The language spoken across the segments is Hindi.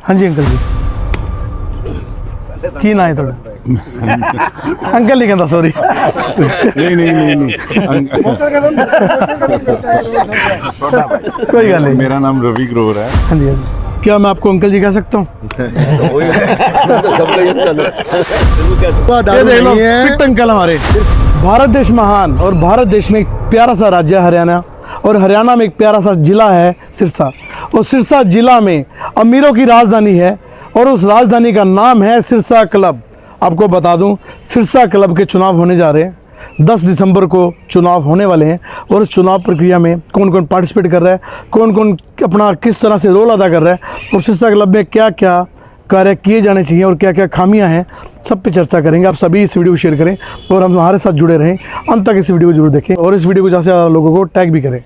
हाँ जी अंकल जी की ना है थोड़ा अंकल नहीं कहता सॉरी नहीं कोई गल नहीं। मेरा नाम रवि ग्रोवर है। हाँ जी हाँ जी। क्या मैं आपको अंकल जी कह सकता हूँ? ये देख लो फिट अंकल हमारे। भारत देश महान और भारत देश में एक प्यारा सा राज्य है हरियाणा, और हरियाणा में एक प्यारा सा जिला है सिरसा, और सिरसा जिला में अमीरों की राजधानी है और उस राजधानी का नाम है सिरसा क्लब। आपको बता दूं सिरसा क्लब के चुनाव होने जा रहे हैं, 10 दिसंबर को चुनाव होने वाले हैं, और इस चुनाव प्रक्रिया में कौन कौन पार्टिसिपेट कर रहा है, कौन कौन अपना किस तरह से रोल अदा कर रहा है, और सिरसा क्लब में क्या क्या कार्य किए जाने चाहिए और क्या क्या खामियां हैं, सब पे चर्चा करेंगे। आप सभी इस वीडियो को शेयर करें और हम हमारे साथ जुड़े रहें, अंत तक इस वीडियो को जरूर देखें और इस वीडियो को ज़्यादा से ज़्यादा लोगों को टैग भी करें।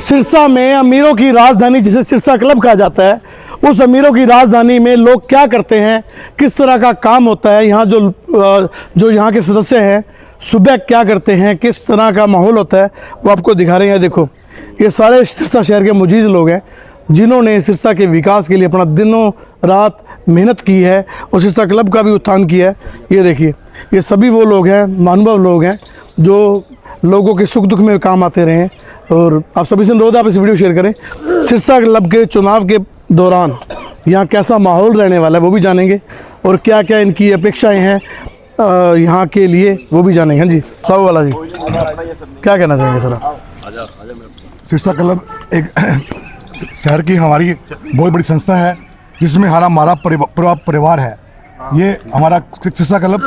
सिरसा में अमीरों की राजधानी जिसे सिरसा क्लब कहा जाता है, उस अमीरों की राजधानी में लोग क्या करते हैं, किस तरह का काम होता है, यहाँ जो यहाँ के सदस्य हैं सुबह क्या करते हैं, किस तरह का माहौल होता है, वो आपको दिखा रहे हैं। देखो ये सारे सिरसा शहर के मुजीज़ लोग हैं जिन्होंने सिरसा के विकास के लिए अपना दिनों रात मेहनत की है और सिरसा क्लब का भी उत्थान किया है। ये देखिए ये सभी वो लोग हैं, महानुभाव लोग हैं जो लोगों के सुख दुख में काम आते रहे हैं, और आप सभी से अनुरोध है आप इस वीडियो शेयर करें। सिरसा क्लब के चुनाव के दौरान यहाँ कैसा माहौल रहने वाला है वो भी जानेंगे, और क्या क्या इनकी अपेक्षाएं हैं यहाँ के लिए वो भी जानेंगे। हाँ जी साहब वाला जी क्या कहना चाहेंगे सर आप? सिरसा क्लब एक शहर की हमारी बहुत बड़ी संस्था है जिसमें हमारा परिवार है। ये हमारा सिरसा क्लब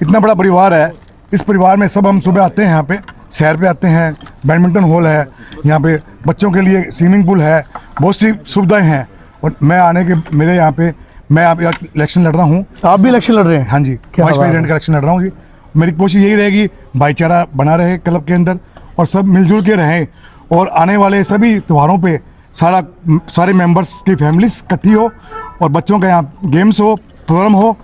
इतना बड़ा परिवार है। इस परिवार में सब हम सुबह आते हैं, यहाँ पे शहर पे आते हैं, बैडमिंटन हॉल है, यहाँ पे बच्चों के लिए स्विमिंग पूल है, बहुत सी सुविधाएं हैं। और मैं मेरे यहाँ पे मैं इलेक्शन लड़ रहा हूँ। आप भी इलेक्शन लड़ रहे हैं? हाँ जी, वाइस प्रेसिडेंट का इलेक्शन लड़ रहा हूँ जी। मेरी कोशिश यही रहेगी भाईचारा बना रहे क्लब के अंदर और सब मिलजुल के रहें, और आने वाले सभी त्योहारों पे सारे मेंबर्स की फैमिलीज इकट्ठी हो और बच्चों का यहाँ गेम्स हो, प्रोग्राम हो।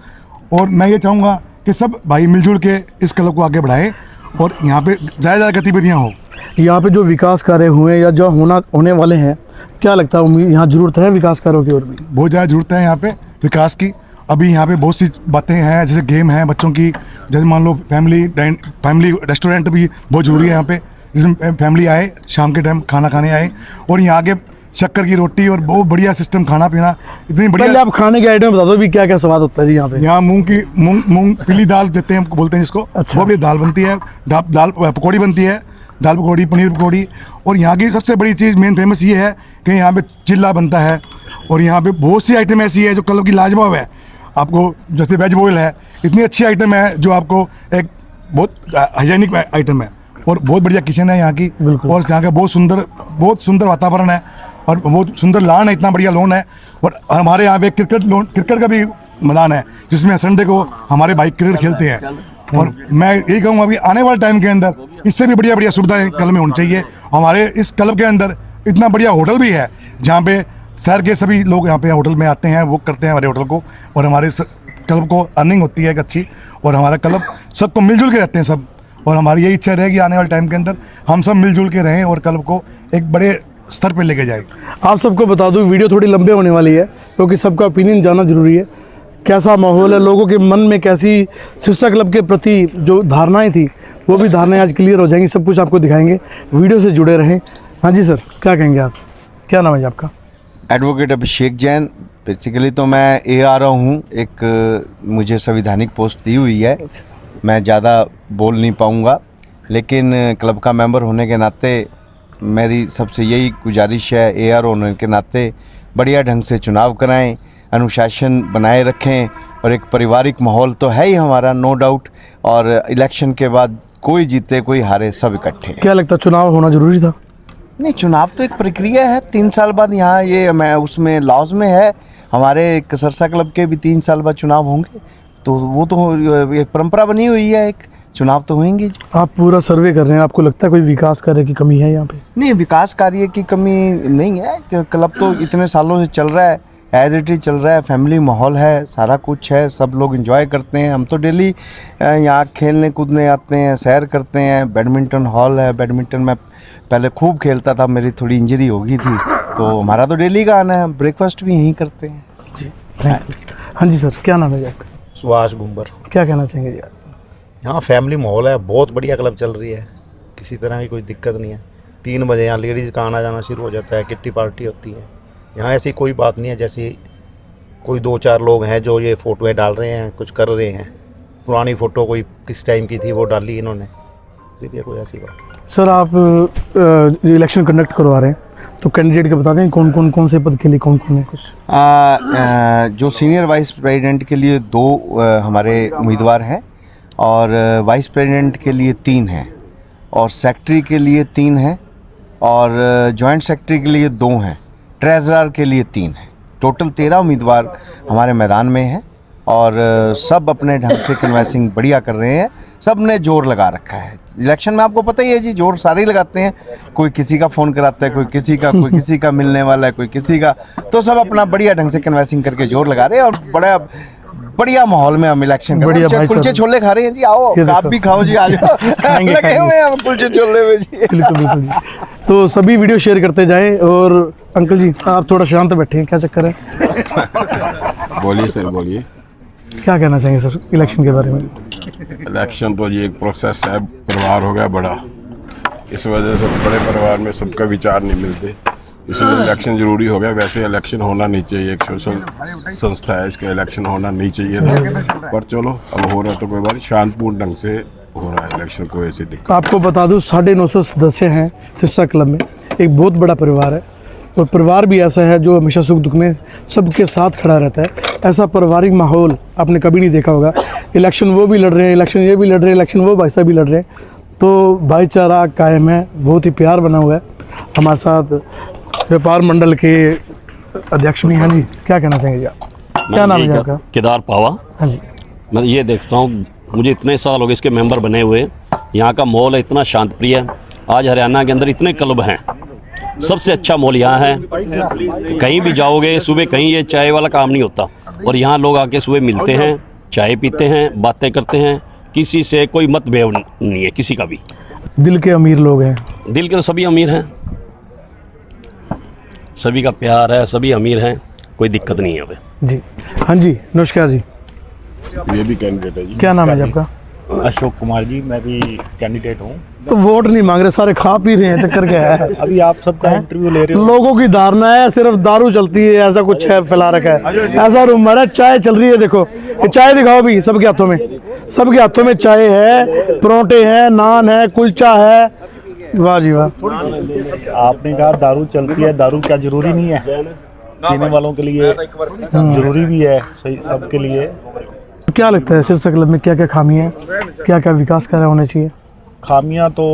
और मैं ये चाहूँगा कि सब भाई मिलजुल के इस क्लब को आगे बढ़ाएं और यहाँ पे ज़्यादा गतिविधियाँ हो। यहाँ पे जो विकास कार्य हुए या जो होने वाले हैं, क्या लगता है यहाँ ज़रूरत है विकास कार्यों की? और भी बहुत ज़्यादा ज़रूरत है यहाँ पे विकास की। अभी यहाँ पे बहुत सी बातें हैं, जैसे गेम है बच्चों की, जैसे मान लो फैमिली रेस्टोरेंट भी बहुत ज़रूरी है यहाँ पे, जिसमें फैमिली आए शाम के टाइम खाना खाने आए। और यहाँ के शक्कर की रोटी और बहुत बढ़िया सिस्टम खाना पीना, इतनी बढ़िया। पहले आप खाने के आइटम बता दो भी क्या क्या स्वाद होता है जी यहाँ पे? यहाँ मूंग पीली दाल देते हैं, बोलते हैं जिसको। अच्छा। वो भी दाल बनती है, दाल पकौड़ी बनती है, दाल पकौड़ी, पनीर पकौड़ी। और यहाँ की सबसे बड़ी चीज़ मेन फेमस ये है कि यहाँ पे चिल्ला बनता है, और यहाँ पे बहुत सी आइटम ऐसी है जो क्लब की लाजवाब है। आपको जैसे वेज बॉयल है, इतनी अच्छी आइटम है जो आपको एक बहुत हाइजेनिक आइटम है, और बहुत बढ़िया किचन है यहाँ की। और यहाँ का बहुत सुंदर वातावरण है और बहुत सुंदर लॉन है, इतना बढ़िया लॉन है। और हमारे यहाँ पे क्रिकेट का भी मैदान है जिसमें संडे को हमारे भाई क्रिकेट खेलते हैं। और मैं यही कहूँगा अभी आने वाले टाइम के अंदर इससे भी बढ़िया सुविधाएं क्लब में होनी चाहिए। हमारे इस क्लब के अंदर इतना बढ़िया होटल भी है जहाँ पे शहर के सभी लोग यहाँ पे होटल में आते हैं, बुक करते हैं हमारे होटल को, और हमारे क्लब को अर्निंग होती है एक अच्छी। और हमारा क्लब सबको मिलजुल के रहते हैं सब, और हमारी यही इच्छा रहेगी आने वाले टाइम के अंदर हम सब मिलजुल के रहें और क्लब को एक बड़े स्तर पर लेके जाए। आप सबको बता दूं वीडियो थोड़ी लंबे होने वाली है क्योंकि सबका ओपिनियन जानना जरूरी है। कैसा माहौल है, लोगों के मन में कैसी सिरसा क्लब के प्रति जो धारणाएं थी वो भी धारणाएं आज क्लियर हो जाएंगी, सब कुछ आपको दिखाएंगे। वीडियो से जुड़े रहें। हाँ जी सर क्या कहेंगे आप? क्या नाम है आपका? एडवोकेट अभिषेक जैन। बेसिकली तो मैं ARO हूँ, एक मुझे संवैधानिक पोस्ट दी हुई है। मैं ज़्यादा बोल नहीं पाऊँगा, लेकिन क्लब का मेंबर होने के नाते मेरी सबसे यही गुजारिश है, ARO होने के नाते बढ़िया ढंग से चुनाव कराएं, अनुशासन बनाए रखें, और एक पारिवारिक माहौल तो है ही हमारा, नो डाउट। और इलेक्शन के बाद कोई जीते कोई हारे सब इकट्ठे हैं। क्या लगता है चुनाव होना जरूरी था? नहीं, चुनाव तो एक प्रक्रिया है, 3 साल बाद यहाँ ये मैं उसमें लॉज में है, हमारे सिरसा क्लब के भी 3 साल बाद चुनाव होंगे, तो वो तो एक परंपरा बनी हुई है, एक चुनाव तो होंगे। आप पूरा सर्वे कर रहे हैं, आपको लगता है कोई विकास कार्य की कमी है यहाँ पे? नहीं, विकास कार्य की कमी नहीं है, क्लब तो इतने सालों से चल रहा है, एज इट इज चल रहा है, फैमिली माहौल है, सारा कुछ है, सब लोग एंजॉय करते हैं। हम तो डेली यहाँ खेलने कूदने आते हैं, सैर करते हैं, बैडमिंटन हॉल है, बैडमिंटन में पहले खूब खेलता था, मेरी थोड़ी इंजरी हो गई थी, तो हमारा तो डेली का आना है, ब्रेकफास्ट भी यहीं करते हैं। जी थैंक यू। हाँ जी सर, क्या नाम है जी आपका? सुभाष गुंबर। क्या कहना चाहेंगे जी आप? यहाँ फैमिली माहौल है, बहुत बढ़िया क्लब चल रही है, किसी तरह की कोई दिक्कत नहीं है। 3 बजे यहाँ लेडीज़ का आना जाना शुरू हो जाता है, किट्टी पार्टी होती है। यहाँ ऐसी कोई बात नहीं है जैसी कोई 2-4 लोग हैं जो ये फ़ोटोएँ डाल रहे हैं, कुछ कर रहे हैं। पुरानी फ़ोटो कोई किस टाइम की थी वो डाली इन्होंने, इसीलिए कोई ऐसी बात। सर आप जो इलेक्शन कंडक्ट करवा रहे हैं तो कैंडिडेट के बता दें कौन से पद के लिए कौन है कुछ? जो सीनियर वाइस प्रेसिडेंट के लिए 2 हमारे उम्मीदवार हैं और वाइस प्रेसिडेंट के लिए 3 हैं और सेक्रेटरी के लिए 3 हैं और जॉइंट सेक्रेटरी के लिए 2 हैं, ट्रेजरर के लिए 3 हैं। टोटल 13 उम्मीदवार हमारे मैदान में हैं और सब अपने ढंग से कन्वेंसिंग बढ़िया कर रहे हैं। सब ने जोर लगा रखा है। इलेक्शन में आपको पता ही है जी, जोर सारे ही लगाते हैं। कोई किसी का फ़ोन कराता है, कोई किसी का मिलने वाला है, कोई किसी का, तो सब अपना बढ़िया ढंग से कन्वेंसिंग करके जोर लगा रहे हैं और बड़ा बढ़िया माहौल में हम इलेक्शन कर रहे हैं। बढ़िया कुलचे छोले खा रहे हैं जी, आओ आप भी खाओ जी, आ जाओ। लगे हुए हैं हम कुलचे छोले में जी। बिल्कुल जी। तो सभी वीडियो शेयर करते जाएं। और अंकल जी आप थोड़ा शांत बैठे हैं, क्या चक्कर है? बोलिए सर, बोलिए। क्या कहना चाहेंगे सर इलेक्शन के बारे में? इलेक्शन तो ये एक प्रोसेस है, परिवार हो गया बड़ा, इस वजह से बड़े परिवार में सबका विचार नहीं मिलते, इसलिए इलेक्शन जरूरी हो गया। वैसे इलेक्शन होना नहीं चाहिए, एक सोशल संस्था है, इसका इलेक्शन होना नहीं चाहिए था, पर चलो अब हो रहा है तो कोई बात, शांतिपूर्ण ढंग से हो रहा है इलेक्शन, कोई ऐसी दिक्कत। आपको बता दूं 950 सदस्य हैं सिरसा क्लब में, एक बहुत बड़ा परिवार है और परिवार भी ऐसा है जो हमेशा सुख दुख में सबके साथ खड़ा रहता है। ऐसा पारिवारिक माहौल आपने कभी नहीं देखा होगा। इलेक्शन वो भी लड़ रहे हैं, इलेक्शन ये भी लड़ रहे हैं, इलेक्शन वो भाई साहब भी लड़ रहे हैं, तो भाईचारा कायम है, बहुत ही प्यार बना हुआ है। हमारे साथ व्यापार मंडल के अध्यक्ष भी हैं जी, क्या कहना चाहेंगे जी आप? क्या नाम है आपका? केदार पावा। हाँ जी। मैं ये देखता हूँ, मुझे इतने साल हो गए इसके मेंबर बने हुए, यहाँ का माहौल है इतना शांत प्रिय है। आज हरियाणा के अंदर इतने क्लब हैं, सबसे अच्छा माहौल यहाँ है। कहीं भी जाओगे सुबह, कहीं ये चाय वाला काम नहीं होता और यहाँ लोग आके सुबह मिलते हैं, चाय पीते हैं, बातें करते हैं, किसी से कोई मतभेद नहीं है किसी का भी। दिल के अमीर लोग हैं। दिल के तो सभी अमीर हैं, सभी का प्यार है, सभी अमीर हैं, कोई दिक्कत नहीं है अभी जी। हाँ जी, नमस्कार जी। ये भी कैंडिडेट है जी। क्या नाम है जी आपका? अशोक कुमार जी, मैं भी कैंडिडेट हूँ। तो वोट नहीं मांग रहे, सारे खा पी रहे हैं, चक्कर क्या है? अभी आप सबका इंटरव्यू ले रहे हो। लोगों की धारणा है सिर्फ दारू चलती है, ऐसा कुछ है फैला रखा है, ऐसा रूमर है। चाय चल रही है, देखो ये चाय दिखाओ भी, सबके हाथों में, सबके हाथों में चाय है, परोठे हैं, नान है, कुलचा है। वाह जी वाह। आपने कहा दारू चलती है, दारू क्या जरूरी नहीं है? पीने वालों के लिए जरूरी भी है, सही सबके लिए। क्या लगता है सिरसा क्लब में क्या क्या खामी है, क्या क्या विकास कार्य होने चाहिए? खामियां तो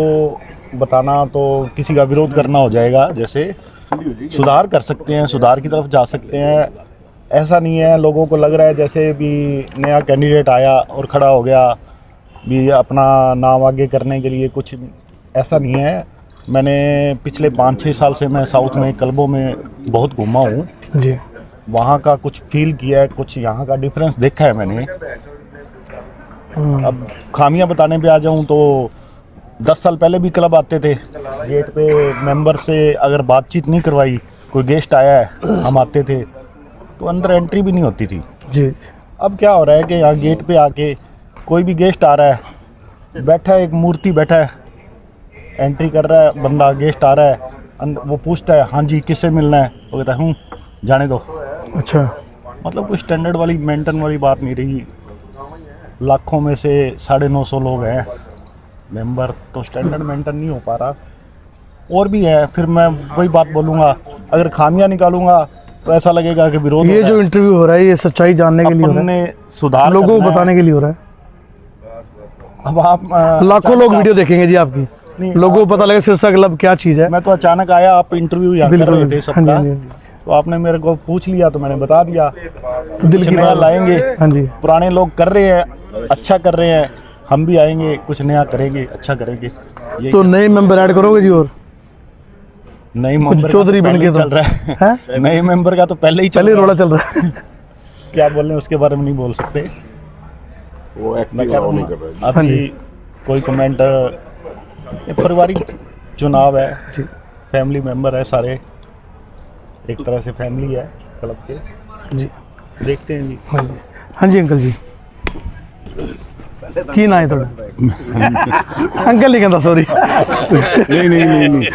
बताना तो किसी का विरोध करना हो जाएगा। जैसे सुधार कर सकते हैं, सुधार की तरफ जा सकते हैं। ऐसा नहीं है, लोगों को लग रहा है जैसे भी नया कैंडिडेट आया और खड़ा हो गया भी अपना नाम आगे करने के लिए, कुछ ऐसा नहीं है। मैंने पिछले 5-6 साल से मैं साउथ में क्लबों में बहुत घूमा हूँ जी। वहाँ का कुछ फील किया है, कुछ यहाँ का डिफरेंस देखा है मैंने। अब खामियां बताने पे आ जाऊँ तो 10 साल पहले भी क्लब आते थे, गेट पे मेंबर से अगर बातचीत नहीं करवाई, कोई गेस्ट आया है, हम आते थे तो अंदर एंट्री भी नहीं होती थी जी। अब क्या हो रहा है कि यहाँ गेट पे आके कोई भी गेस्ट आ रहा है, बैठा है, एक मूर्ति बैठा है, एंट्री कर रहा है बंदा, गेस्ट आ रहा है, वो पूछता है हाँ जी किससे मिलना है, वो कहता है जाने दो। अच्छा, मतलब कोई स्टैंडर्ड वाली मेंटेन वाली बात नहीं रही। लाखों में से 950 लोग हैं मेंबर, तो स्टैंडर्ड मेंटेन नहीं हो पा रहा। और भी है, फिर मैं वही बात बोलूँगा, अगर खामियां निकालूंगा तो ऐसा लगेगा कि विरोध। ये जो इंटरव्यू हो रहा है ये सच्चाई जानने के लिए हो रहा है, सुधार लोगों को बताने के लिए हो रहा है। अब आप लाखों लोग वीडियो देखेंगे जी आपकी, लोगों को पता लगे सिरसा क्लब क्या चीज़ है। मैं तो अचानक आया, आप इंटरव्यू यहाँ कर रहे थे सबका, हाँ जी, तो आपने मेरे को पूछ लिया तो मैंने बता दिया। तो दिल की नया बात लाएंगे। हाँ जी, पुराने लोग कर रहे हैं, अच्छा कर रहे हैं, हम भी आएंगे, कुछ नया करेंगे, अच्छा करेंगे। तो नए मेंबर ऐड करोगे जी? और नई कुछ मेंबर चौधरी बन के चल रहा है नए मेंबर का तो पहले ही रोड़ा चल रहा है। क्या बोल रहे हैं उसके बारे में नहीं बोल सकते, वो एक्टिव अलाउ नहीं कर रहे हैं। अभी कोई कमेंट। ये पारिवारिक चुनाव है, फैमिली मेंबर है सारे, एक तरह से फैमिली है क्लब के जी। देखते हैं जी। हाँ जी, हाँ जी अंकल जी की ना है थोड़ा अंकल नहीं कहता सॉरी नहीं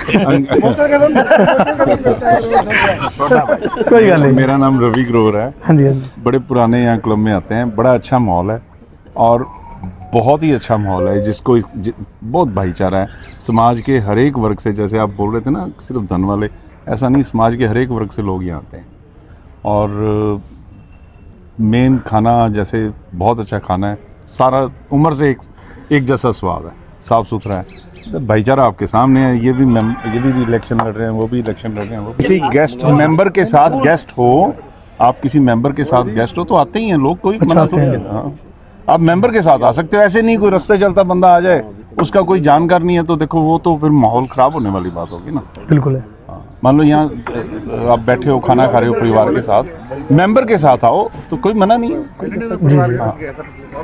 कोई गल नहीं। मेरा नाम रवि ग्रोवर है। हाँ जी, हाँ जी, बड़े पुराने यहाँ क्लब में आते हैं, बड़ा अच्छा माहौल है और बहुत ही अच्छा माहौल है जिसको बहुत भाईचारा है समाज के हर एक वर्ग से। जैसे आप बोल रहे थे ना सिर्फ धन वाले, ऐसा नहीं, समाज के हर एक वर्ग से लोग यहाँ आते हैं। और मेन खाना जैसे बहुत अच्छा खाना है, सारा उम्र से एक जैसा स्वाद है, साफ़ सुथरा है, भाईचारा आपके सामने है। ये भी इलेक्शन लड़ रहे हैं, वो भी इलेक्शन लड़ रहे हैं। वो किसी गेस्ट मेंबर के साथ गेस्ट हो, आप किसी मेंबर के साथ गेस्ट हो तो आते ही हैं लोग, कोई मना तो नहीं है। हाँ, आप मेंबर के साथ आ सकते हो, ऐसे नहीं कोई रास्ते चलता बंदा आ जाए, उसका कोई जानकार नहीं है तो देखो वो तो फिर माहौल ख़राब होने वाली बात होगी ना। बिल्कुल है। मान लो यहाँ आप बैठे हो, खाना खा रहे हो परिवार के साथ, मेंबर के साथ आओ तो कोई मना नहीं है, कोई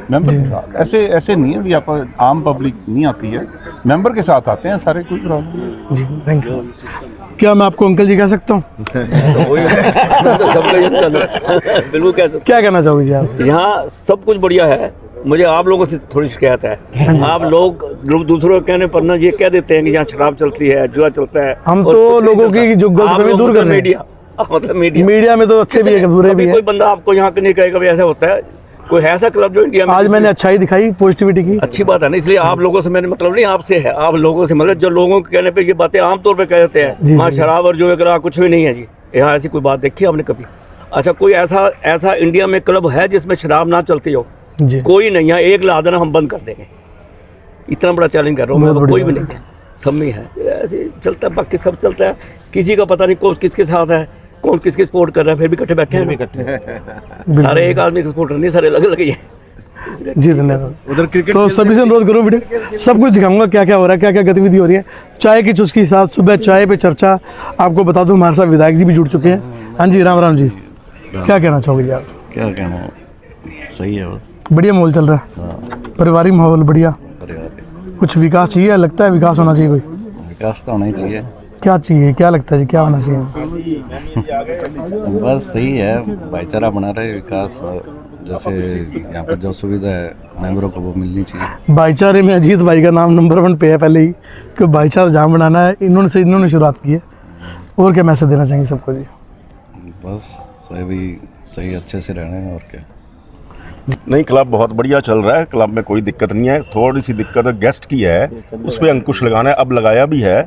मेंबर के साथ ऐसे नहीं है भी आप आम पब्लिक नहीं आती है, मेंबर के साथ आते हैं सारे, कोई प्रॉब्लम नहीं। जी थैंक यू। क्या मैं आपको अंकल जी कह सकता हूँ? बिल्कुल कह सकते। क्या कहना चाहोगे जी आप? यहाँ सब कुछ बढ़िया है, मुझे आप लोगों से थोड़ी शिकायत है। आप लोग दूसरों के कहने पर ना ये कह देते हैं कि यहाँ शराब चलती है, जुआ चलता है। हम तो लोगों की जो गलतफहमी दूर कर रहे हैं। मीडिया मतलब मीडिया में तो अच्छे भी है, बुरे भी है। कोई बंदा आपको यहाँ नहीं कहेगा भी ऐसा होता है। कोई ऐसा क्लब जो इंडिया में आज मैंने अच्छाई दिखाई, पॉजिटिविटी की। अच्छी बात है ना, इसलिए आप लोगों से मैंने मतलब नहीं, आपसे है, आप लोगों से मतलब जो लोगों के कहने पे ये बातें आमतौर पे कह देते हैं वहाँ शराब और जुए का कुछ भी नहीं है जी। यहाँ ऐसी कोई बात देखी आपने कभी? अच्छा कोई ऐसा इंडिया में क्लब है जिसमें शराब ना चलती हो? कोई नहीं है। एक ला देना हम बंद कर देंगे, इतना बड़ा चैलेंज कर रहा हूँ मैं। कोई भी नहीं है, सब में है, ऐसे चलता है, बाकी सब चलता है। किसी का पता नहीं कौन किसके साथ है, कौन किसके सपोर्ट कर रहा है, फिर भी इकट्ठे बैठे हैं। सारे एक आदमी का सपोर्टर नहीं, सारे अलग अलग ही है। जी धन्यवाद। उधर क्रिकेट तो सभी से अनुरोध करूँ, वीडियो सब कुछ दिखाऊंगा, क्या क्या हो रहा है, क्या क्या गतिविधि हो रही है। चाय की चुस्की साथ सुबह चाय पे चर्चा। आपको बता दूं हमारे साथ विधायक जी भी जुड़ चुके हैं। हाँ जी, राम राम जी, क्या कहना चाहोगे जी आप? क्या कहना, सही है, बढ़िया माहौल चल रहा है, पारिवारिक माहौल बढ़िया। कुछ विकास चाहिए, लगता है विकास होना चाहिए, कोई विकास तो होना ही चाहिए। क्या चाहिए, क्या लगता है जी, क्या होना चाहिए? बस सही है, भाईचारा बना रहे, विकास जैसे यहाँ पर जो सुविधा है मेंबरों को वो मिलनी चाहिए। भाईचारे में अजीत भाई का नाम नंबर 1 पे है पहले ही, कि भाईचारा जहाँ बनाना है, इन्होंने शुरुआत की है। और क्या मैसेज देना चाहेंगे सबको जी? बस सही अच्छे से रहना है, और क्या। नहीं, क्लब बहुत बढ़िया चल रहा है, क्लब में कोई दिक्कत नहीं है। थोड़ी सी दिक्कत गेस्ट की है, उस पर अंकुश लगाना है। अब लगाया भी है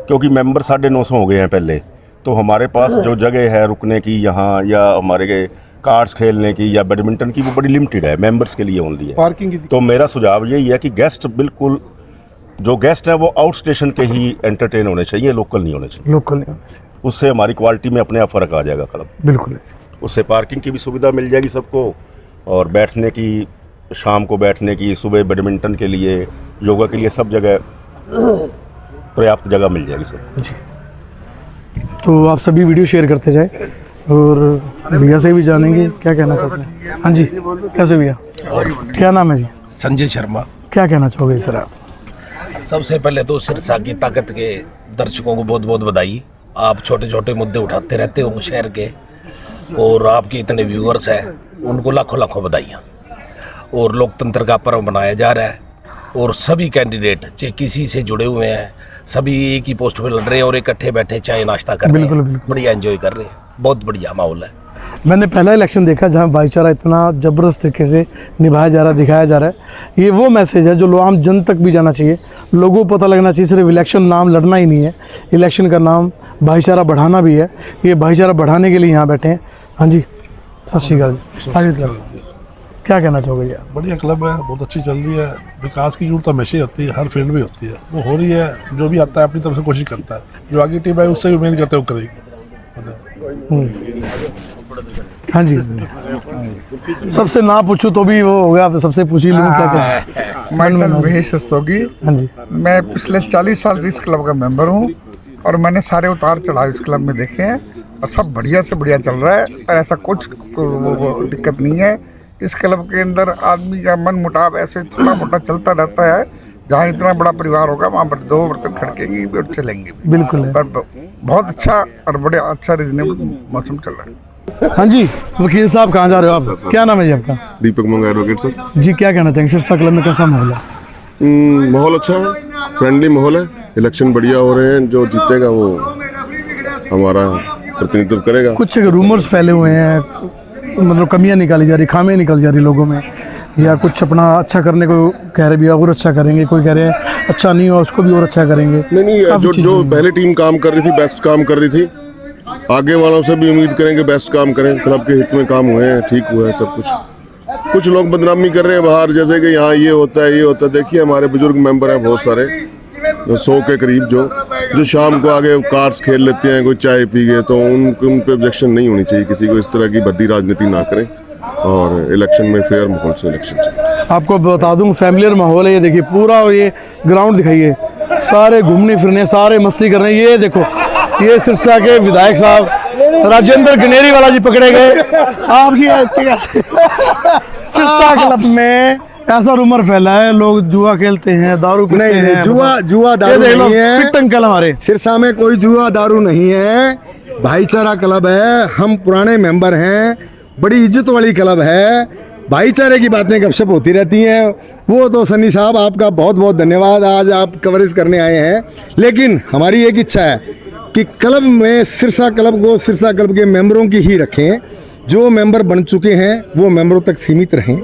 क्योंकि मेंबर 950 हो गए हैं पहले, तो हमारे पास जो जगह है रुकने की यहाँ, या हमारे कार्ड्स खेलने की या बैडमिंटन की, वो बड़ी लिमिटेड है, मेंबर्स के लिए ओनली है। पार्किंग की तो मेरा सुझाव यही है कि गेस्ट बिल्कुल जो गेस्ट हैं वो आउट स्टेशन के ही एंटरटेन होने चाहिए, लोकल नहीं होने चाहिए। लोकल नहीं होने चाहिए, उससे हमारी क्वालिटी में अपने आप फ़र्क आ जाएगा क्लब। बिल्कुल। उससे पार्किंग की भी सुविधा मिल जाएगी सबको, और बैठने की, शाम को बैठने की, सुबह बैडमिंटन के लिए, योगा के लिए, सब जगह पर्याप्त जगह मिल जाएगी सब जी। तो आप सभी वीडियो शेयर करते जाए, और भैया से भी जानेंगे क्या कहना चाहते हैं। हाँ जी, कैसे भैया, क्या नाम है जी? संजय शर्मा। क्या कहना चाहोगे सर आप? सबसे पहले तो सिरसा की ताकत के दर्शकों को बहुत बहुत बधाई। आप छोटे छोटे मुद्दे उठाते रहते हो शहर के, और आपके इतने व्यूअर्स हैं, उनको लाखों लाखों बधाइयाँ। और लोकतंत्र का पर्व मनाया जा रहा है, और सभी कैंडिडेट चाहे किसी से जुड़े हुए हैं, सभी एक ही पोस्ट पे लड़ रहे हैं और इकट्ठे बैठे चाय नाश्ता कर रहे हैं, बढ़िया एंजॉय कर रहे हैं, बहुत बढ़िया माहौल है। मैंने पहला इलेक्शन देखा जहां भाईचारा इतना ज़बरदस्त तरीके से निभाया जा रहा है, दिखाया जा रहा है। ये वो मैसेज है जो आम जन तक भी जाना चाहिए, लोगों को पता लगना चाहिए सिर्फ इलेक्शन नाम लड़ना ही नहीं है, इलेक्शन का नाम भाईचारा बढ़ाना भी है। ये भाईचारा बढ़ाने के लिए यहाँ बैठे हैं। हाँ जी, सत श्री अकाल जी। आगे क्या कहना चाहोगे यार? बढ़िया क्लब है, बहुत अच्छी चल रही है। विकास की जरूरत हमेशा ही होती है, हर फील्ड में होती है, वो हो रही है। जो भी आता है अपनी तरफ से कोशिश करता है, जो आगे टीम है उससे भी उम्मीद करते हैं वो करेगी। हाँ जी, सबसे ना पूछूं तो भी वो हो गया, सबसे पूछ ही लूँ। क्या कहना? महेश रस्तोगी। हाँ जी, मैं पिछले 40 साल से इस क्लब का मेंबर हूँ, और मैंने सारे उतार चढ़ाव इस क्लब में देखे हैं, और सब बढ़िया से बढ़िया चल रहा है, और ऐसा कुछ दिक्कत नहीं है। इस क्लब के अंदर आदमी का मन मुटाव ऐसे छोटा मोटा चलता रहता है। जहाँ इतना बड़ा परिवार होगा वहाँ पर 2 बर्तन खड़केंगे और चलेंगे। बिल्कुल है। पर बहुत अच्छा और बड़े अच्छा रीजनेबल मौसम चल रहा है। हाँ जी वकील साहब, कहाँ जा रहे हो आप? क्या नाम है जी आपका? दीपक मंगा एडवोकेट सर। जी क्या कहना चाहेंगे, सिरसा क्लब में कैसा माहौल है? माहौल अच्छा है, फ्रेंडली माहौल है, इलेक्शन बढ़िया हो रहे हैं, जो जीतेगा वो हमारा प्रतिनिधित्व करेगा। कुछ रूमर्स फैले हुए हैं, मतलब कमियां निकाली जा रही, खामियां निकाली जा रही लोगों में, या कुछ अपना अच्छा करने को कह रहे भी और अच्छा करेंगे, कोई कह रहे हैं अच्छा नहीं हुआ उसको भी और अच्छा करेंगे। नहीं, जो पहले टीम काम कर रही थी, बेस्ट काम कर रही थी, आगे वालों से भी उम्मीद करेंगे बेस्ट काम करें। क्लब के हित में काम हुए हैं, ठीक हुआ है सब कुछ। कुछ लोग बदनामी कर रहे हैं बाहर, जैसे कि यहाँ ये होता है ये होता है। देखिए हमारे बुजुर्ग मेंबर हैं बहुत सारे, 100 के करीब, जो शाम को आगे कार्ड्स खेल लेते हैं, कोई चाय पी गए, तो उन पे ऑब्जेक्शन नहीं होनी चाहिए। किसी को इस तरह की भद्दी राजनीति ना करें और इलेक्शन में फेयर माहौल से इलेक्शन चाहिए। आपको बता दूं फैमिलियर माहौल है, ये देखिए पूरा ये ग्राउंड दिखाइए, सारे घूमने फिरने, सारे मस्ती कर रहे हैं। ये देखो ये सिरसा के विधायक साहब राजेंद्र गनेरी वाला जी पकड़े गए। आप जी सिरसा क्लब में ऐसा रूमर फैला है लोग जुआ खेलते हैं, दारू पीते हैं। नहीं, जुआ दारू नहीं है। फिट अंकल हमारे सिरसा में कोई जुआ दारू नहीं है, भाईचारा क्लब है, हम पुराने मेंबर हैं, बड़ी इज्जत वाली क्लब है, भाईचारे की बातें गपशप होती रहती हैं। वो तो सन्नी साहब आपका बहुत बहुत धन्यवाद, आज आप कवरेज करने आए हैं। लेकिन हमारी एक इच्छा है कि क्लब में सिरसा क्लब को सिरसा क्लब के मेंबरों की ही रखें, जो मेंबर बन चुके हैं वो मेंबरों तक सीमित रहें,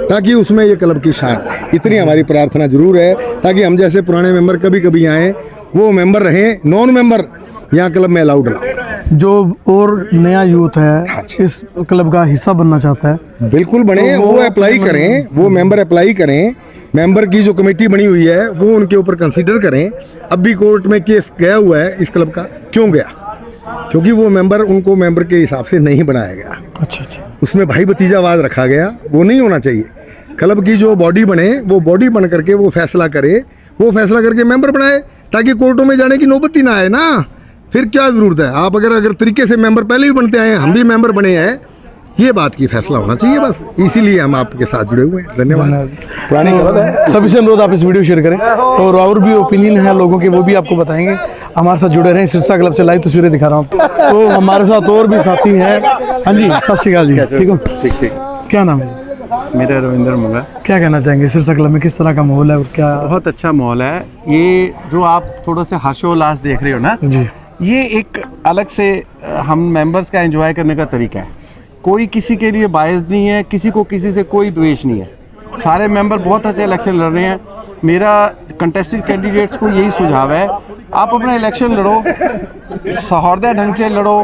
ताकि उसमें ये क्लब की शान है। इतनी हमारी प्रार्थना जरूर है, ताकि हम जैसे पुराने मेंबर कभी कभी आएँ, वो मेंबर रहें, नॉन मेंबर यहाँ क्लब में अलाउड ना। जो और नया यूथ है इस क्लब का हिस्सा बनना चाहता है, बिल्कुल बने, वो अप्लाई करें, वो मेंबर अप्लाई करें। मेंबर की जो कमेटी बनी हुई है वो उनके ऊपर कंसीडर करें। अब भी कोर्ट में केस गया हुआ है इस क्लब का, क्यों गया? क्योंकि वो मेंबर उनको मेंबर के हिसाब से नहीं बनाया गया। अच्छा, उसमें भाई भतीजावाद रखा गया, वो नहीं होना चाहिए। क्लब की जो बॉडी बने वो बॉडी बन करके वो फैसला करे, वो फैसला करके मेंबर बनाए, ताकि कोर्टों में जाने की नौबत ही ना आए ना। फिर क्या ज़रूरत है? आप अगर तरीके से मेंबर पहले ही बनते आए हैं, हम भी मेंबर बने हैं, ये बात की फैसला होना चाहिए बस। इसीलिए हम आपके साथ जुड़े हुए हैं। धन्यवाद। पुरानी क्लब है। सभी से अनुरोध आप इस वीडियो शेयर करें, और भी ओपिनियन है लोगों के वो भी आपको बताएंगे। हमारे साथ जुड़े रहें। सिरसा क्लब से लाइव तस्वीरें दिखा रहा हूँ, तो हमारे साथ और भी साथी हैं। हाँ जी, सत श्री अकाल जी, ठीक हो? ठीक। क्या नाम है? मेरा रविंद्र मुगा। क्या कहना चाहेंगे सिरसा क्लब में किस तरह का माहौल है और क्या? बहुत अच्छा माहौल है। ये जो आप थोड़ा से हर्षोल्लास देख रहे हो ना जी, ये एक अलग से हम मेंबर्स का एंजॉय करने का तरीका है। कोई किसी के लिए बायस नहीं है, किसी को किसी से कोई द्वेष नहीं है। सारे मेंबर बहुत अच्छे इलेक्शन लड़ रहे हैं। मेरा कंटेस्टेड कैंडिडेट्स को यही सुझाव है, आप अपना इलेक्शन लड़ो, सौहार्द ढंग से लड़ो,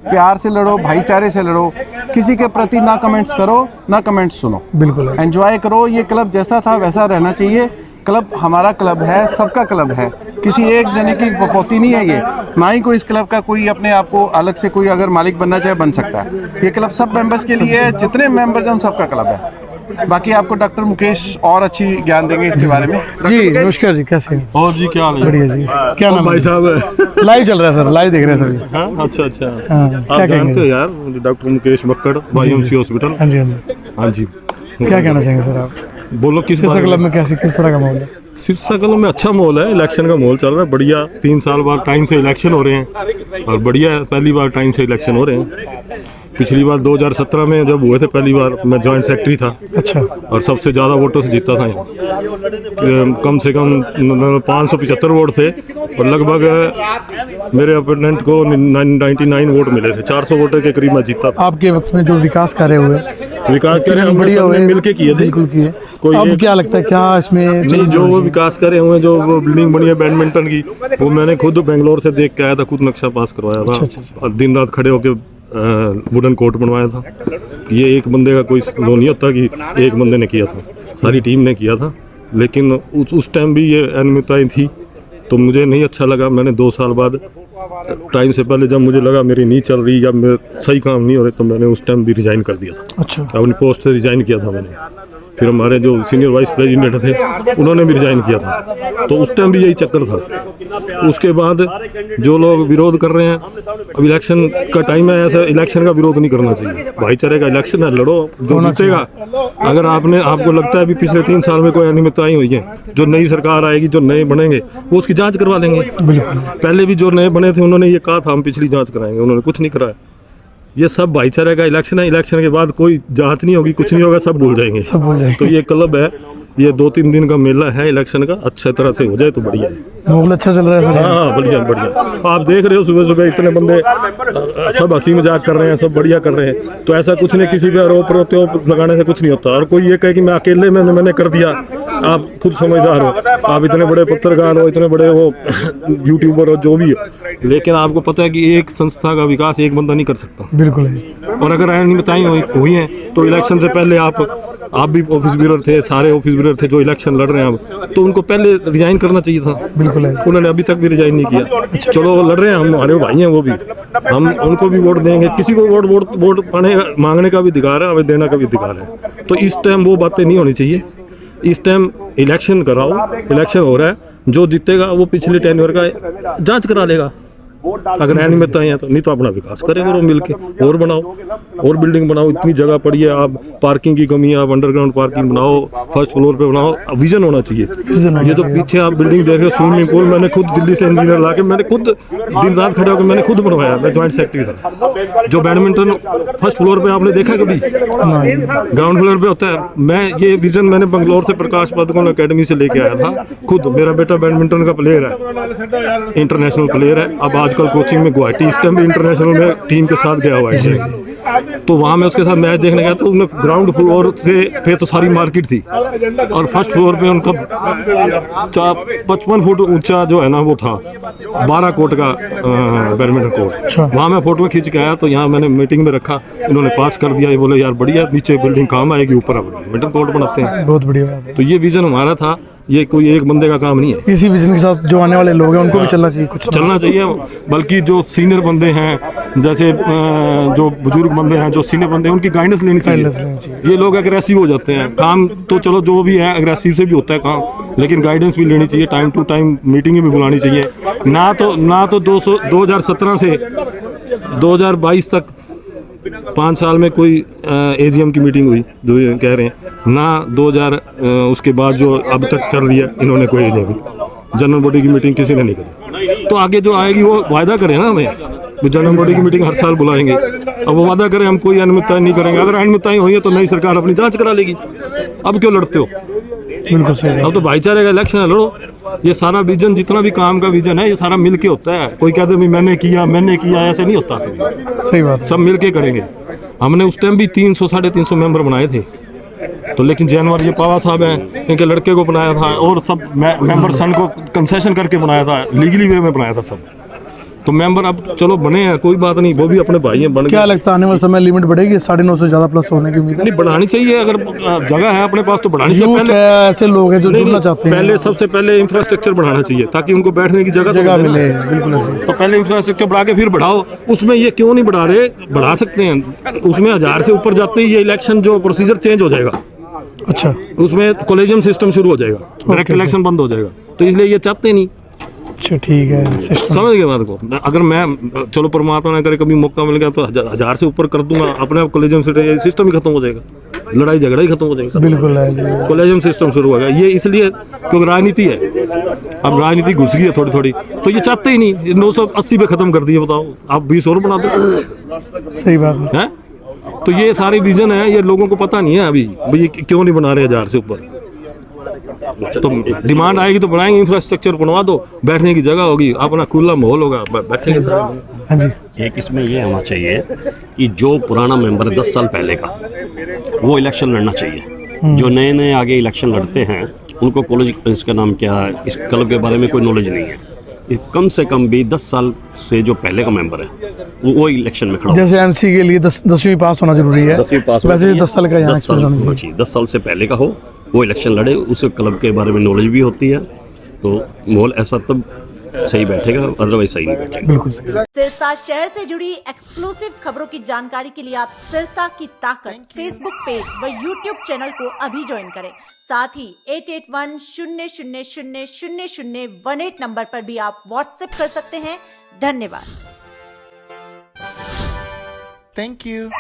प्यार से लड़ो, भाईचारे से लड़ो, किसी के प्रति ना कमेंट्स करो ना कमेंट्स सुनो, बिल्कुल एंजॉय करो। ये क्लब जैसा था वैसा रहना चाहिए। क्लब हमारा क्लब है, सबका क्लब है, किसी एक जने की पपोती नहीं है ये। ना ही कोई इस क्लब का कोई अपने आप को अलग से कोई अगर मालिक बनना चाहे बन सकता है। ये क्लब सब मेंबर्स के लिए है, जितने मेंबर्स हैं उन सबका क्लब है। बाकी आपको डॉक्टर मुकेश और अच्छी ज्ञान देंगे इसके बारे में। जी नमस्कार जी, कैसे हैं? और जी क्या हाल है? बढ़िया जी। क्या नाम भाई साहब? लाइव चल रहा है सर, लाइव देख रहे हैं सभी। हाँ, अच्छा क्या जानते हो यार doctor Mukesh Makkar, YMCA hospital. हाँ जी, हाँ जी। क्या कहना चाहेंगे सर आप? बोलो किस सिरसा क्लब में कैसे किस तरह का माहौल है? सिरसा क्लब में अच्छा माहौल है, इलेक्शन का माहौल चल रहा है बढ़िया। 3 साल बाद टाइम से इलेक्शन हो रहे हैं और बढ़िया है, पहली बार टाइम से इलेक्शन हो रहे हैं। पिछली बार 2017 में जब हुए थे पहली बार, मैं जॉइंट सेक्रेटरी था। अच्छा। और सबसे ज़्यादा वोटों से जीता था यहाँ, कम से कम 575 वोट थे और लगभग मेरे अपोनेंट को 99 वोट मिले थे। 400 वोटों के करीब मैं जीता था। आपके वक्त में जो विकास कार्य हुए, विकास कार्य हम बढ़िया हुए, मिलके किए थे। बिल्कुल किए। कोई अब क्या लगता है क्या इसमें नहीं, जो वो विकास करे हुए, जो वो बिल्डिंग बनी है बैडमिंटन की, वो मैंने खुद बेंगलोर से देख के आया था, खुद नक्शा पास करवाया था। अच्छा। और दिन रात खड़े होकर वुडन कोर्ट बनवाया था। ये एक बंदे का कोई वो नहीं होता कि एक बंदे ने किया था, सारी टीम ने किया था। लेकिन उस टाइम भी ये अनियमितताएं थी, तो मुझे नहीं अच्छा लगा। मैंने 2 साल बाद टाइम से पहले जब मुझे लगा मेरी नहीं चल रही या मेरे सही काम नहीं हो रहे, तो मैंने उस टाइम भी रिजाइन कर दिया था। अच्छा। अपनी पोस्ट से रिजाइन किया था मैंने। फिर हमारे जो सीनियर वाइस प्रेसिडेंट थे उन्होंने भी रिजाइन किया था, तो उस टाइम भी यही चक्कर था। उसके बाद जो लोग विरोध कर रहे हैं, अब इलेक्शन का टाइम है, ऐसा इलेक्शन का विरोध नहीं करना चाहिए। भाईचारे का इलेक्शन है, लड़ो, जो जीतेगा। अगर आपको लगता है अभी पिछले 3 साल में कोई अनियमितताएं हुई हैं, जो नई सरकार आएगी, जो नए बनेंगे, वो उसकी जांच करवा लेंगे। पहले भी जो नए बने थे उन्होंने ये कहा था हम पिछली जांच कराएंगे, उन्होंने कुछ नहीं कराया। ये सब भाईचारे का इलेक्शन है। इलेक्शन के बाद कोई जांच नहीं होगी, कुछ नहीं होगा, सब भूल जाएंगे। सब भूल जाएंगे। तो ये क्लब है, ये 2-3 दिन का मेला है इलेक्शन का, अच्छे तरह से हो जाए तो बढ़िया है। माहौल अच्छा चल रहा है सर? हाँ बढ़िया बढ़िया। आप देख रहे हो सुबह सुबह इतने बंदे सब हंसी मजाक कर रहे हैं, सब बढ़िया कर रहे हैं। तो ऐसा कुछ नहीं, किसी पे आरोप प्रत्यारोप लगाने से कुछ नहीं होता। और कोई ये कहे कि मैं अकेले मैंने कर दिया, आप खुद समझदार हो, आप इतने बड़े पत्रकार हो, इतने बड़े वो यूट्यूबर हो, जो भी हो, लेकिन आपको पता है कि एक संस्था का विकास एक बंदा नहीं कर सकता। बिल्कुल है। और अगर अनियमितताएं हुई हैं तो इलेक्शन से पहले आप भी ऑफिस ब्यूरर थे, सारे ऑफिस ब्यूरर थे जो इलेक्शन लड़ रहे हैं अब, तो उनको पहले रिजाइन करना चाहिए था। बिल्कुल है। उन्होंने अभी तक भी रिजाइन नहीं किया। चलो वो लड़ रहे हैं, हम हमारे भाई हैं, वो भी, हम उनको भी वोट देंगे। किसी को वोट मांगने का भी अधिकार है, हमें देने का भी अधिकार है। तो इस टाइम वो बातें नहीं होनी चाहिए। इस टाइम इलेक्शन कराओ, इलेक्शन हो रहा है, जो जीतेगा वो पिछले टेन्योर का जांच करा लेगा। अगर अनियमितताएं हैं तो, नहीं तो अपना विकास करें करो मिलके, और बनाओ, और बिल्डिंग बनाओ। इतनी जगह पड़ी है, आप पार्किंग की कमी है, आप अंडरग्राउंड पार्किंग बनाओ, फर्स्ट फ्लोर पे बनाओ। विजन होना चाहिए। ये तो पीछे आप बिल्डिंग देख रहे हो, स्विमिंग पूल, मैंने खुद दिल्ली से इंजीनियर लाके मैंने खुद दिन रात खड़े होकर मैंने खुद बनवाया। मैं ज्वाइंट सेक्रेटरी था। जो बैडमिंटन फर्स्ट फ्लोर पे आपने देखा कभी? ग्राउंड फ्लोर पे होता है। मैं ये विजन मैंने बंगलोर से प्रकाश पादुकोण अकेडमी से लेके आया था खुद। मेरा बेटा बैडमिंटन का प्लेयर है, इंटरनेशनल प्लेयर है। अब आजकल कोचिंग में गुवाहाटी, इस टाइम भी इंटरनेशनल में टीम के साथ गया हुआ है। तो वहाँ मैं उसके साथ मैच देखने गया, तो उसमें ग्राउंड फ्लोर से पे तो सारी मार्केट थी, और फर्स्ट फ्लोर पे उनका 55 फुट ऊंचा जो है ना वो था, 12 कोर्ट का बैडमिंटन कोर्ट। वहाँ मैं फोटो खींच के आया, तो यहाँ मैंने मीटिंग में रखा, इन्होंने पास कर दिया। ये बोले यार बढ़िया, नीचे बिल्डिंग काम आएगी, ऊपर अब बैडमिंटन कोर्ट बनाते हैं। बहुत बढ़िया बात है। तो ये विजन हमारा था, ये कोई एक बंदे का काम नहीं है। इसी विजन के साथ जो आने वाले लोग हैं उनको भी चलना चाहिए, कुछ चलना चाहिए। बल्कि जो सीनियर बंदे हैं, जैसे जो बुजुर्ग बंदे हैं, जो सीनियर बंदे हैं, उनकी गाइडेंस लेनी चाहिए। ये लोग एग्रेसिव हो जाते हैं, काम तो चलो जो भी है एग्रेसिव से भी होता है काम, लेकिन गाइडेंस भी लेनी चाहिए। टाइम टू टाइम मीटिंगें भी बुलानी चाहिए। ना तो 2017 से 2022 तक 5 साल में कोई एजीएम की मीटिंग हुई जो ये कह रहे हैं, ना 2000 उसके बाद जो अब तक चल रही है, इन्होंने कोई एजीएम जनरल बॉडी की मीटिंग किसी ने नहीं करी। तो आगे जो आएगी वो वायदा करें ना हमें, जनरल बॉडी की मीटिंग हर साल बुलाएंगे। अब वो वादा करें हम कोई अनियमितताएं नहीं करेंगे। अगर अनियमितताएं हुई है तो नई सरकार अपनी जांच करा लेगी। अब क्यों लड़ते हो? बिल्कुल सही। अब तो भाईचारे का इलेक्शन है, लड़ो। ये सारा विजन, जितना भी काम का विजन है, ये सारा मिलके होता है। कोई कहते भी मैंने किया, ऐसे नहीं होता। सही बात। सब मिलके करेंगे। हमने उस टाइम भी 300-350 मेंबर बनाए थे, तो लेकिन जानवर ये पावा साहब हैं, इनके लड़के को बनाया था, और सब मेंबर सन को कंसेशन करके बनाया था, लीगली वे में बनाया था सब। तो मेंबर अब चलो बने हैं, कोई बात नहीं, वो भी अपने भाई हैं, बन गए। क्या लगता है आने वाले समय लिमिट बढ़ेगी? 9.5 से ज्यादा प्लस होने की उम्मीद है? नहीं, बढ़ानी चाहिए। अगर जगह है अपने पास तो बढ़ानी चाहिए। पहले ऐसे लोग हैं जो जुड़ना चाहते हैं। पहले सबसे पहले इंफ्रास्ट्रक्चर बढ़ाना चाहिए, ताकि उनको बैठने की जगह मिले। बिल्कुल ऐसे। तो पहले इंफ्रास्ट्रक्चर बढ़ा के फिर बढ़ाओ। उसमें ये क्यों नहीं बढ़ा रहे? बढ़ा सकते हैं। उसमें 1000 से ऊपर जाते ही ये इलेक्शन जो प्रोसीजर चेंज हो जाएगा। अच्छा। उसमें कॉलेजियम सिस्टम शुरू हो जाएगा, डायरेक्ट इलेक्शन बंद हो जाएगा। तो इसलिए ये चाहते नहीं। अच्छा ठीक है, समझ गए बात को? अगर मैं चलो परमात्मा ना करे कभी मौका मिल गया तो 1000 से ऊपर कर दूंगा, अपने आप कॉलेजियम सिस्टम ही खत्म हो जाएगा, लड़ाई झगड़ा ही खत्म हो जाएगा। बिल्कुल है। कॉलेजियम सिस्टम शुरू होगा। ये इसलिए क्योंकि राजनीति है, अब राजनीति घुस गई है थोड़ी थोड़ी, तो ये चाहते ही नहीं। 980 पे खत्म कर दिए, बताओ आप 20 और बना दो। सही बात है। तो ये सारे विजन है, ये लोगों को पता नहीं है अभी भाई क्यों नहीं बना रहे 1000 से ऊपर। तो डिमांड आएगी तो बनाएंगे, इंफ्रास्ट्रक्चर बनवा दो, बैठने की जगह होगी, अपना खुला माहौल होगा, बैठेंगे सारे। हाँ जी। एक इसमें ये होना चाहिए कि जो पुराना मेंबर है 10 साल पहले का, वो इलेक्शन लड़ना चाहिए। जो नए नए आगे इलेक्शन लड़ते हैं उनको कॉलेज, इसका नाम क्या है, इस क्लब के बारे में कोई नॉलेज नहीं है। कम से कम भी 10 साल से जो पहले का मेंबर है वो इलेक्शन में खड़ा। जैसे एमसी के लिए 10वीं पास होना जरूरी है, 10वीं पास वैसे 10 साल का यहाँ 10 साल होना चाहिए। 10 साल से पहले का हो, वो इलेक्शन लड़े, उसे क्लब के बारे में नॉलेज भी होती है, तो माहौल ऐसा तब सही बैठेगा, अदरवाइज सही नहीं बैठेगा। बिल्कुल। सिरसा शहर से जुड़ी एक्सक्लूसिव खबरों की जानकारी के लिए आप सिरसा की ताकत फेसबुक पेज व यूट्यूब चैनल को अभी ज्वाइन करें। साथ ही 8810000018 नंबर पर भी आप व्हाट्सएप कर सकते हैं। धन्यवाद। Thank you.